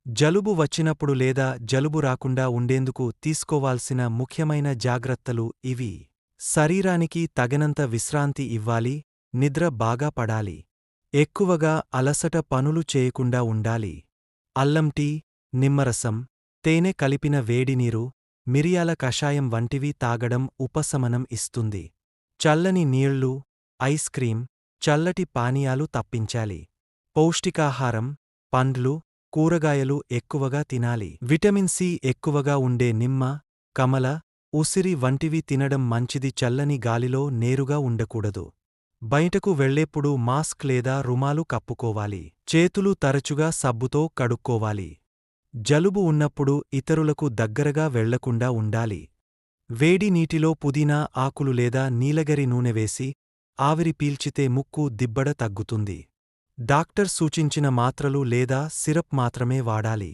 జలుబు వచ్చినప్పుడు లేదా జలుబు రాకుండా ఉండేందుకు తీసుకోవాల్సిన ముఖ్యమైన జాగ్రత్తలు ఇవి. శరీరానికి తగినంత విశ్రాంతి ఇవ్వాలి, నిద్ర బాగా పడాలి. ఎక్కువగా అలసట పనులు చేయకుండా ఉండాలి. అల్లం టీ, నిమ్మరసం, తేనె కలిపిన వేడినీరు, మిరియాల కషాయం వంటివి తాగడం ఉపశమనం ఇస్తుంది. చల్లని నీళ్ళు, ఐస్ క్రీం, చల్లటి పానీయాలు తప్పించాలి. పౌష్టికాహారం, పండ్లు, కూరగాయలు ఎక్కువగా తినాలి. విటమిన్ సి ఎక్కువగా ఉండే నిమ్మ, కమల, ఉసిరి వంటివి తినడం మంచిది. చల్లని గాలిలో నేరుగా ఉండకూడదు. బయటకు వెళ్ళేప్పుడు మాస్క్ లేదా రుమాలు కప్పుకోవాలి. చేతులు తరచుగా సబ్బుతో కడుక్కోవాలి. జలుబు ఉన్నప్పుడు ఇతరులకు దగ్గరగా వెళ్లకుండా ఉండాలి. వేడి నీటిలో పుదీనా ఆకులు లేదా నీలగిరి నూనె వేసి ఆవిరి పీల్చితే ముక్కు దిబ్బడ తగ్గుతుంది. డాక్టర్ సూచించిన మాత్రలు లేదా సిరప్ మాత్రమే వాడాలి.